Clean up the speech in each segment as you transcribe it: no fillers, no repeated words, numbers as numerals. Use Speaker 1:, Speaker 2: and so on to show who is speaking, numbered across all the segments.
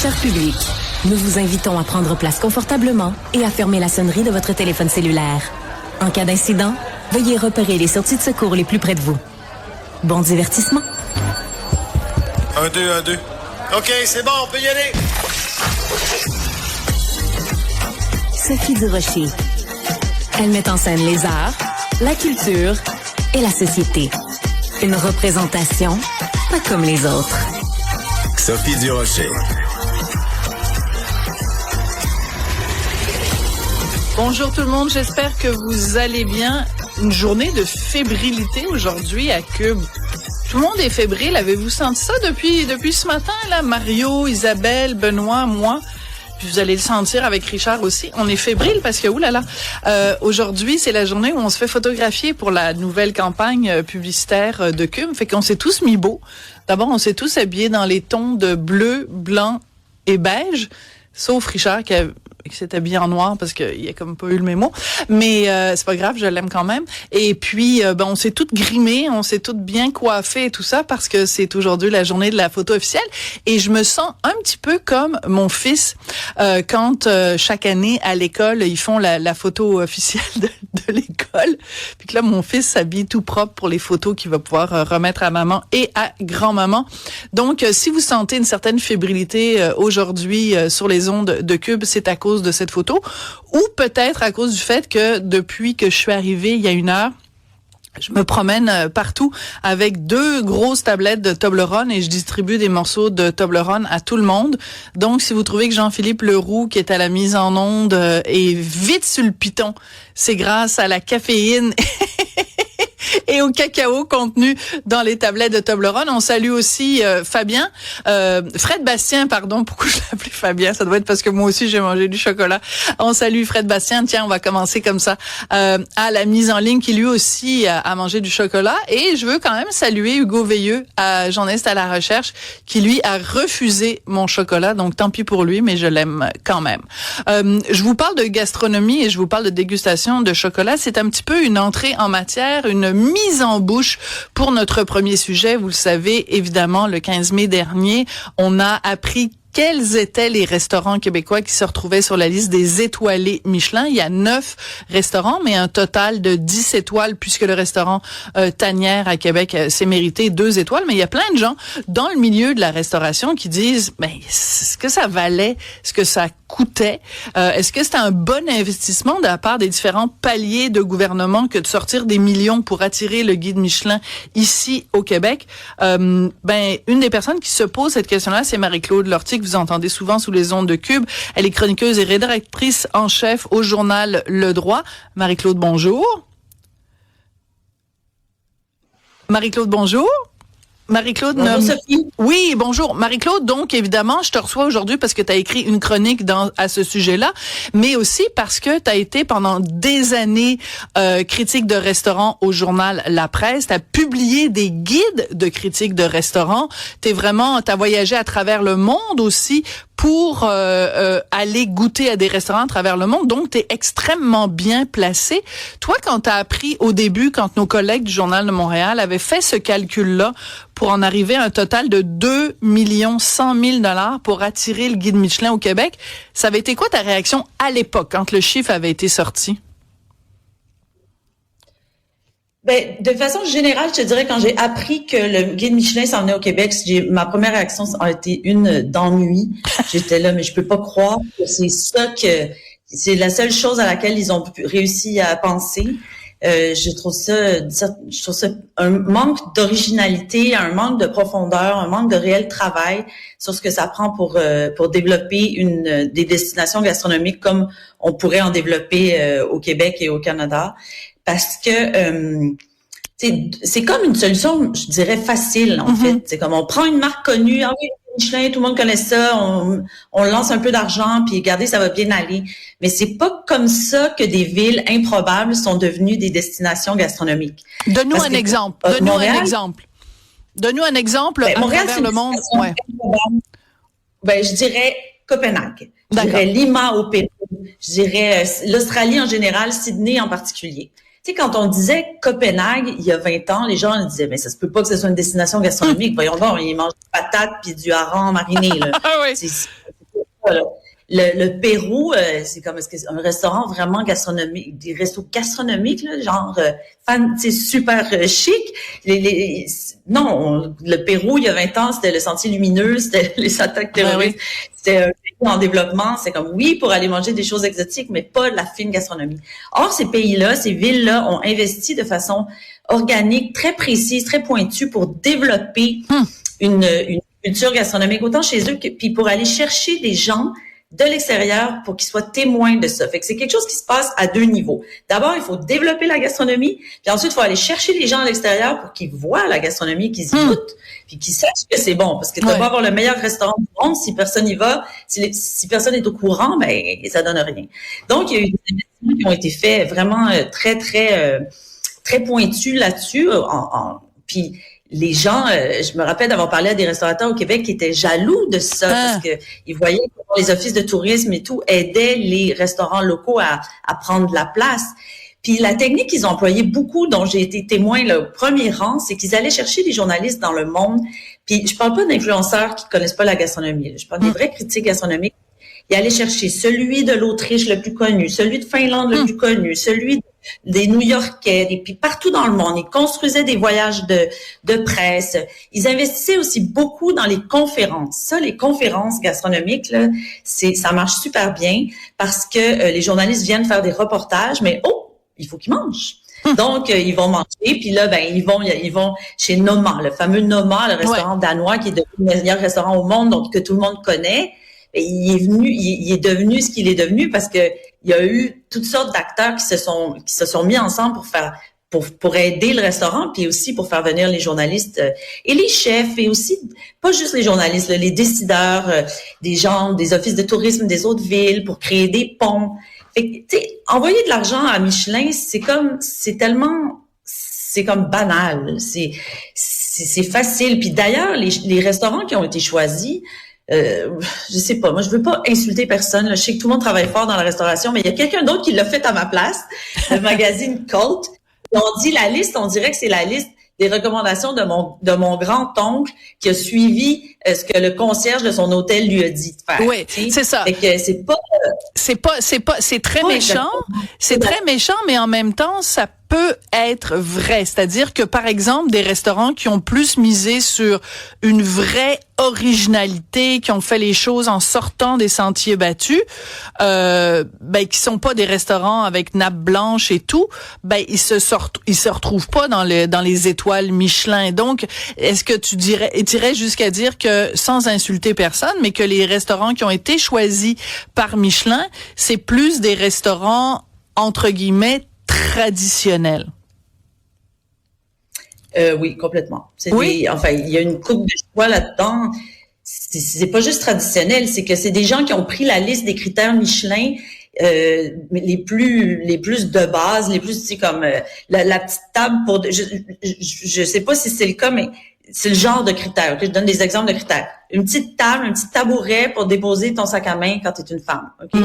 Speaker 1: Cher public, nous vous invitons à prendre place confortablement et à fermer la sonnerie de votre téléphone cellulaire. En cas d'incident, veuillez repérer les sorties de secours les plus près de vous. Bon divertissement.
Speaker 2: 1, 2, 1, 2. OK, c'est bon, on peut y aller.
Speaker 1: Sophie Durocher. Elle met en scène les arts, la culture et la société. Une représentation pas comme les autres.
Speaker 2: Sophie Durocher.
Speaker 3: Bonjour tout le monde, j'espère que vous allez bien. Une journée de fébrilité aujourd'hui à Cube. Tout le monde est fébrile. Avez-vous senti ça depuis ce matin, là? Mario, Isabelle, Benoît, moi. Puis vous allez le sentir avec Richard aussi. On est fébrile parce que, oulala, aujourd'hui, c'est la journée où on se fait photographier pour la nouvelle campagne publicitaire de Cube. Fait qu'on s'est tous mis beaux. D'abord, on s'est tous habillés dans les tons de bleu, blanc et beige. Sauf Richard qui s'est habillé en noir parce qu'il a comme pas eu le mémo. Mais c'est pas grave, je l'aime quand même. Et puis, on s'est toutes grimées, on s'est toutes bien coiffées et tout ça parce que c'est aujourd'hui la journée de la photo officielle. Et je me sens un petit peu comme mon fils quand chaque année à l'école, ils font la photo officielle de l'école. Puis que là, mon fils s'habille tout propre pour les photos qu'il va pouvoir remettre à maman et à grand-maman. Donc, si vous sentez une certaine fébrilité aujourd'hui sur les ondes de Cube, c'est à cause de cette photo, ou peut-être à cause du fait que depuis que je suis arrivée il y a 1 heure, je me promène partout avec 2 grosses tablettes de Toblerone et je distribue des morceaux de Toblerone à tout le monde. Donc, si vous trouvez que Jean-Philippe Leroux, qui est à la mise en onde, est vite sur le piton, c'est grâce à la caféine et au cacao contenu dans les tablettes de Toblerone. On salue aussi Fabien, Fred Bastien, pardon, pourquoi je l'ai appelé Fabien? Ça doit être parce que moi aussi j'ai mangé du chocolat. On salue Fred Bastien, tiens, on va commencer comme ça, à la mise en ligne, qui lui aussi a mangé du chocolat. Et je veux quand même saluer Hugo Veilleux, à Journaliste à la recherche, qui lui a refusé mon chocolat, donc tant pis pour lui, mais je l'aime quand même. Je vous parle de gastronomie et je vous parle de dégustation de chocolat. C'est un petit peu une entrée en matière, une mise en bouche pour notre premier sujet. Vous le savez, évidemment, le 15 mai dernier, on a appris quels étaient les restaurants québécois qui se retrouvaient sur la liste des étoilés Michelin. Il y a 9 restaurants, mais un total de 10 étoiles, puisque le restaurant Tanière à Québec s'est mérité 2 étoiles. Mais il y a plein de gens dans le milieu de la restauration qui disent, est-ce que ça valait ce que ça coûtait? Est-ce que c'était un bon investissement de la part des différents paliers de gouvernement que de sortir des millions pour attirer le guide Michelin ici au Québec? Une des personnes qui se pose cette question-là, c'est Marie-Claude Lortie, que vous entendez souvent sous les ondes de Cube. Elle est chroniqueuse et rédactrice en chef au journal Le Droit. Marie-Claude, bonjour. Marie-Claude, bonjour. Marie-Claude,
Speaker 4: bonjour Sophie.
Speaker 3: Oui, bonjour. Marie-Claude, donc évidemment, je te reçois aujourd'hui parce que tu as écrit une chronique à ce sujet-là, mais aussi parce que tu as été pendant des années critique de restaurant au journal La Presse. Tu as publié des guides de critiques de restaurants. T'as voyagé à travers le monde aussi pour aller goûter à des restaurants à travers le monde. Donc, tu es extrêmement bien placé. Toi, quand tu as appris au début, quand nos collègues du Journal de Montréal avaient fait ce calcul-là pour en arriver à un total de 2 100 000 $ pour attirer le guide Michelin au Québec, ça avait été quoi ta réaction à l'époque, quand le chiffre avait été sorti?
Speaker 4: De façon générale, je te dirais, quand j'ai appris que le guide Michelin s'en venait au Québec, ma première réaction a été une d'ennui. J'étais là, mais je peux pas croire que c'est la seule chose à laquelle ils ont réussi à penser. Je trouve ça un manque d'originalité, un manque de profondeur, un manque de réel travail sur ce que ça prend pour développer des destinations gastronomiques comme on pourrait en développer au Québec et au Canada. Parce que c'est comme une solution, je dirais, facile, en fait. C'est comme on prend une marque connue, ah oui, Michelin, tout le monde connaît ça, on lance un peu d'argent, puis regardez, ça va bien aller. Mais c'est pas comme ça que des villes improbables sont devenues des destinations gastronomiques.
Speaker 3: Donne-nous un exemple. Donne-nous un exemple à travers le monde. Ouais.
Speaker 4: Je dirais Copenhague. Je dirais Lima au Pérou. Je dirais l'Australie en général, Sydney en particulier. Tu sais, quand on disait Copenhague, il y a 20 ans, les gens disaient, mais ça se peut pas que ce soit une destination gastronomique. Voyons donc, ils mangent des patates puis du hareng mariné, là.
Speaker 3: Ah oui.
Speaker 4: ça, là. Le Pérou, c'est comme un restaurant vraiment gastronomique, des restos gastronomiques, là, genre c'est super chic. Non, le Pérou, il y a 20 ans, c'était le Sentier Lumineux, c'était les attaques terroristes, c'était un pays en développement. C'est comme, oui, pour aller manger des choses exotiques, mais pas de la fine gastronomie. Or, ces pays-là, ces villes-là ont investi de façon organique, très précise, très pointue pour développer une culture gastronomique, autant chez eux puis pour aller chercher des gens de l'extérieur pour qu'ils soient témoins de ça. Fait que c'est quelque chose qui se passe à deux niveaux. D'abord, il faut développer la gastronomie, puis ensuite, il faut aller chercher les gens à l'extérieur pour qu'ils voient la gastronomie, qu'ils y goûtent, puis qu'ils sachent que c'est bon. Parce que tu vas avoir le meilleur restaurant du monde, si personne y va, si personne est au courant, ben ça donne rien. Donc, il y a eu des investissements qui ont été faits vraiment très pointus là-dessus. Puis les gens, je me rappelle d'avoir parlé à des restaurateurs au Québec qui étaient jaloux de ça parce que ils voyaient que les offices de tourisme et tout aidaient les restaurants locaux à prendre de la place. Puis la technique qu'ils ont employée beaucoup, dont j'ai été témoin là, au premier rang, c'est qu'ils allaient chercher des journalistes dans le monde. Puis je parle pas d'influenceurs qui connaissent pas la gastronomie. Je parle des vrais critiques gastronomiques. Ils allaient chercher celui de l'Autriche le plus connu, celui de Finlande le plus connu, celui des New-Yorkais, et puis partout dans le monde. Ils construisaient des voyages de presse. Ils investissaient aussi beaucoup dans les conférences. Ça, les conférences gastronomiques, là, ça marche super bien parce que les journalistes viennent faire des reportages, mais il faut qu'ils mangent. Donc, ils vont manger, puis là, ils vont chez Noma, le fameux Noma, le restaurant danois qui est devenu le meilleur restaurant au monde, donc que tout le monde connaît. Et il est devenu ce qu'il est devenu parce que il y a eu toutes sortes d'acteurs qui se sont mis ensemble pour aider le restaurant, puis aussi pour faire venir les journalistes et les chefs, et aussi pas juste les journalistes, les décideurs, des gens, des offices de tourisme des autres villes pour créer des ponts. Fait que, tu sais, envoyer de l'argent à Michelin, c'est comme banal, c'est facile. Puis d'ailleurs, les restaurants qui ont été choisis, je sais pas, moi je veux pas insulter personne, là. Je sais que tout le monde travaille fort dans la restauration, mais il y a quelqu'un d'autre qui l'a fait à ma place, le magazine Cult. On dit la liste, on dirait que c'est la liste des recommandations de mon grand-oncle qui a suivi ce que le concierge de son hôtel lui a dit de faire.
Speaker 3: Oui, c'est ça.
Speaker 4: Fait que
Speaker 3: c'est très méchant. C'est très méchant, mais en même temps, ça peut être vrai. C'est-à-dire que, par exemple, des restaurants qui ont plus misé sur une vraie originalité, qui ont fait les choses en sortant des sentiers battus, qui sont pas des restaurants avec nappe blanche et tout, ils se retrouvent pas dans les étoiles Michelin. Donc, est-ce que tu irais jusqu'à dire que, sans insulter personne, mais que les restaurants qui ont été choisis par Michelin, c'est plus des restaurants, entre guillemets, traditionnels?
Speaker 4: Oui, complètement. Il y a une coupe de choix là-dedans. C'est pas juste traditionnel, c'est que c'est des gens qui ont pris la liste des critères Michelin les plus de base, les plus, tu sais, comme la petite table pour je sais pas si c'est le cas, mais c'est le genre de critères. Okay? Je donne des exemples de critères. Une petite table, un petit tabouret pour déposer ton sac à main quand tu es une femme. Okay?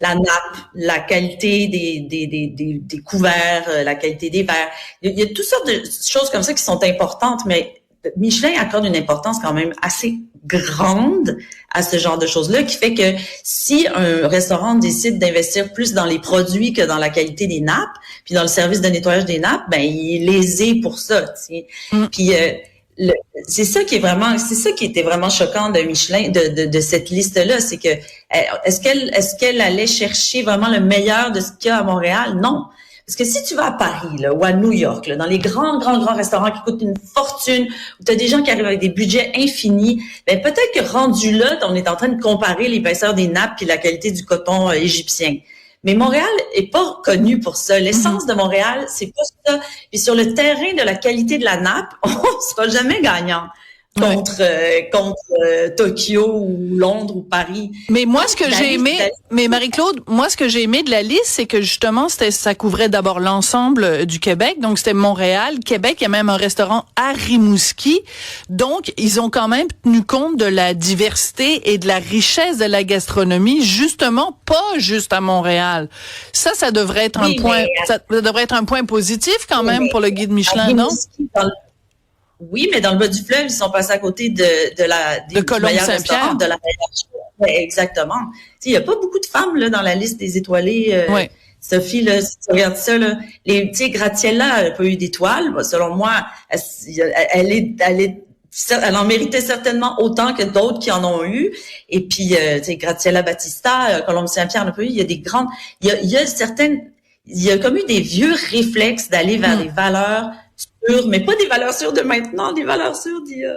Speaker 4: La nappe, la qualité des couverts, la qualité des verres. Il y a toutes sortes de choses comme ça qui sont importantes, mais Michelin accorde une importance quand même assez grande à ce genre de choses-là, qui fait que si un restaurant décide d'investir plus dans les produits que dans la qualité des nappes, puis dans le service de nettoyage des nappes, il est lésé pour ça. Tu sais. Puis c'est ça qui était vraiment choquant de Michelin, de cette liste-là, c'est que est-ce qu'elle allait chercher vraiment le meilleur de ce qu'il y a à Montréal? Non. Parce que si tu vas à Paris là, ou à New York, là, dans les grands restaurants qui coûtent une fortune, où tu as des gens qui arrivent avec des budgets infinis, peut-être que rendu là, on est en train de comparer l'épaisseur des nappes et la qualité du coton égyptien. Mais Montréal est pas connu pour ça. L'essence de Montréal, c'est pas ça. Puis sur le terrain de la qualité de la nappe, on sera jamais gagnant contre Tokyo ou Londres ou Paris.
Speaker 3: Mais moi, ce que j'ai aimé, Marie-Claude, ce que j'ai aimé de la liste, c'est que justement, ça couvrait d'abord l'ensemble du Québec. Donc, c'était Montréal, Québec, il y a même un restaurant à Rimouski. Donc, ils ont quand même tenu compte de la diversité et de la richesse de la gastronomie, justement, pas juste à Montréal. Ça devrait être ça devrait être un point positif quand même pour le guide Michelin, non?
Speaker 4: Oui, mais dans le bas du fleuve, ils sont passés à côté de
Speaker 3: Colombe-Saint-Pierre.
Speaker 4: De la meilleure. Exactement. Il y a pas beaucoup de femmes là dans la liste des étoilés.
Speaker 3: Ouais.
Speaker 4: Sophie, là, si tu regardes ça, là, Graziella n'a pas eu d'étoile. Selon moi, elle en méritait certainement autant que d'autres qui en ont eu. Et puis, Graziella Battista, Colombe Saint-Pierre n'a pas eu. Il y a des grandes, il y a comme eu des vieux réflexes d'aller vers des valeurs sûres, mais pas des valeurs sûres de maintenant, des valeurs sûres d'il y a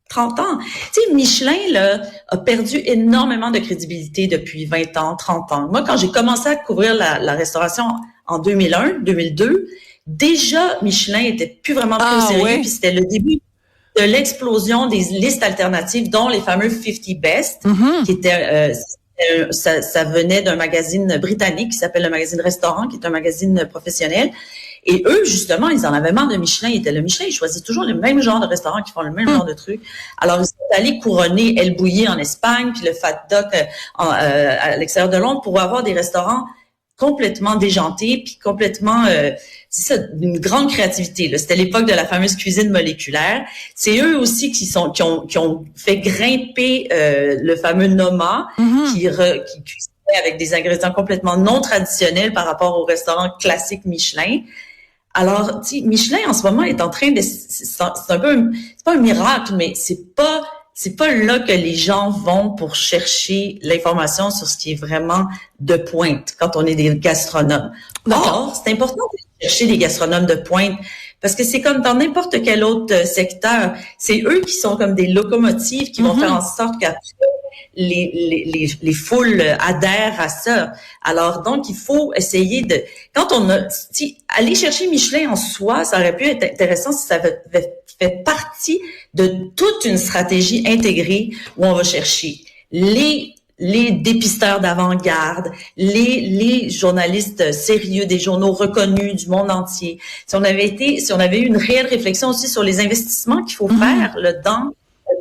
Speaker 4: 30 ans. Tu sais, Michelin, là, a perdu énormément de crédibilité depuis 20 ans, 30 ans. Moi, quand j'ai commencé à couvrir la restauration en 2001, 2002, déjà, Michelin était plus vraiment pris au sérieux, puis c'était le début de l'explosion des listes alternatives, dont les fameux 50 Best, qui étaient, ça venait d'un magazine britannique qui s'appelle le magazine Restaurant, qui est un magazine professionnel. Et eux, justement, ils en avaient marre de Michelin. Le Michelin, ils choisissent toujours le même genre de restaurants qui font le même genre de trucs. Alors, ils sont allés couronner El Bulli en Espagne, puis le Fat Duck à l'extérieur de Londres pour avoir des restaurants complètement déjantés, puis complètement, c'est ça, d'une grande créativité. Là. C'était l'époque de la fameuse cuisine moléculaire. C'est eux aussi qui ont fait grimper le fameux Noma, qui cuisinait avec des ingrédients complètement non traditionnels par rapport au restaurant classique Michelin. Alors, tu sais, Michelin en ce moment est en train de, c'est un peu, c'est pas un miracle, mais c'est pas là que les gens vont pour chercher l'information sur ce qui est vraiment de pointe quand on est des gastronomes. Or, c'est important de chercher des gastronomes de pointe parce que c'est comme dans n'importe quel autre secteur. C'est eux qui sont comme des locomotives qui vont faire en sorte qu'après les foules adhèrent à ça. Alors, donc, il faut essayer de, aller chercher Michelin en soi, ça aurait pu être intéressant si ça fait partie de toute une stratégie intégrée où on va chercher les dépisteurs d'avant-garde, les journalistes sérieux des journaux reconnus du monde entier. Si on avait eu une réelle réflexion aussi sur les investissements qu'il faut faire là-dedans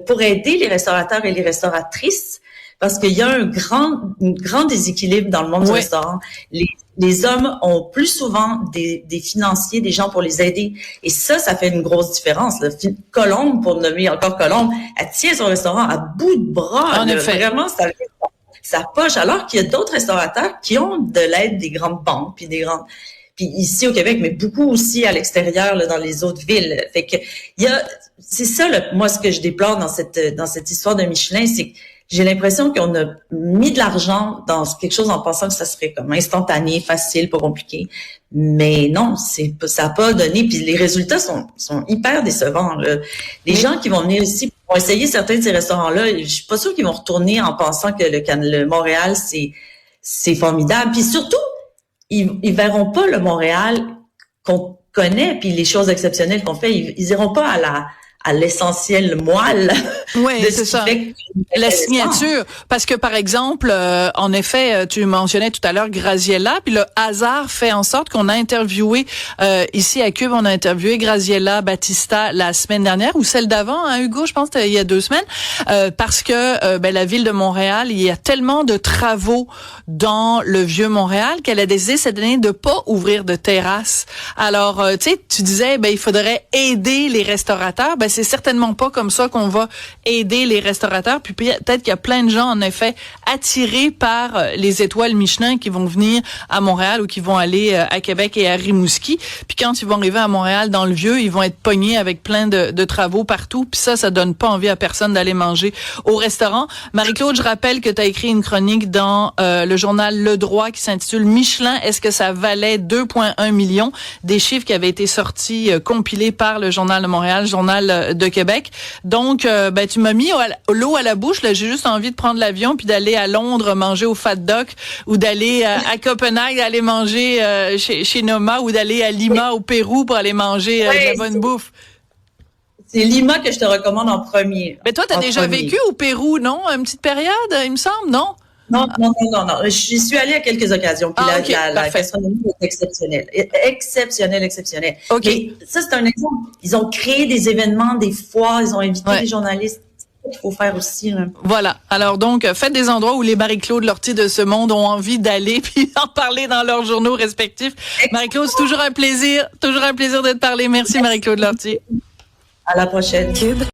Speaker 4: pour aider les restaurateurs et les restauratrices, parce qu'il y a un grand déséquilibre dans le monde du restaurant. Les hommes ont plus souvent des financiers, des gens pour les aider. Et ça fait une grosse différence. Là. Colombe, pour nommer encore Colombe, elle tient son restaurant à bout de bras.
Speaker 3: En effet.
Speaker 4: Vraiment, ça poche. Alors qu'il y a d'autres restaurateurs qui ont de l'aide des grandes banques, puis ici au Québec, mais beaucoup aussi à l'extérieur, là, dans les autres villes. Fait que c'est ça, moi, ce que je déplore dans cette histoire de Michelin, c'est que j'ai l'impression qu'on a mis de l'argent dans quelque chose en pensant que ça serait comme instantané, facile, pas compliqué. Mais non, ça n'a pas donné. Puis les résultats sont hyper décevants. Là. Les gens qui vont venir ici pour essayer certains de ces restaurants-là, je suis pas sûre qu'ils vont retourner en pensant que le Montréal, c'est formidable. Puis surtout, ils verront pas le Montréal qu'on connaît, puis les choses exceptionnelles qu'on fait. Ils iront pas à l'essentiel moelle.
Speaker 3: Oui, c'est ça. La signature. Parce que, par exemple, en effet, tu mentionnais tout à l'heure Graziella, puis le hasard fait en sorte qu'on a interviewé, ici à Cube, on a interviewé Graziella Battista la semaine dernière, ou celle d'avant, hein, Hugo, je pense, il y a 2 semaines, parce que, la ville de Montréal, il y a tellement de travaux dans le vieux Montréal qu'elle a décidé cette année de pas ouvrir de terrasse. Alors, tu sais, tu disais, il faudrait aider les restaurateurs. C'est certainement pas comme ça qu'on va aider les restaurateurs. Puis peut-être qu'il y a plein de gens, en effet, attirés par les étoiles Michelin qui vont venir à Montréal ou qui vont aller à Québec et à Rimouski. Puis quand ils vont arriver à Montréal, dans le vieux, ils vont être pognés avec plein de travaux partout. Puis ça donne pas envie à personne d'aller manger au restaurant. Marie-Claude, je rappelle que tu as écrit une chronique dans le journal Le Droit qui s'intitule « Michelin, est-ce que ça valait 2,1 millions ?» Des chiffres qui avaient été sortis, compilés par le Journal de Montréal, Journal de Québec. Donc, tu m'as mis l'eau à la bouche. Là, j'ai juste envie de prendre l'avion puis d'aller à Londres manger au Fat Duck ou d'aller à Copenhague aller manger chez Noma ou d'aller à Lima au Pérou pour aller manger de la bonne bouffe.
Speaker 4: C'est Lima que je te recommande en premier.
Speaker 3: Mais toi, t'as déjà vécu au Pérou, non? Une petite période, il me semble, non?
Speaker 4: Non. J'y suis allée à quelques occasions. Puis la gastronomie est exceptionnelle. Exceptionnelle.
Speaker 3: OK.
Speaker 4: Mais ça, c'est un exemple. Ils ont créé des événements, des foires, ils ont invité des journalistes. C'est ce qu'il faut faire aussi. Là.
Speaker 3: Voilà. Alors donc, faites des endroits où les Marie-Claude Lortie de ce monde ont envie d'aller puis en parler dans leurs journaux respectifs. Marie-Claude, c'est toujours un plaisir de te parler. Merci Marie-Claude Lortie.
Speaker 4: À la prochaine.
Speaker 1: Cube.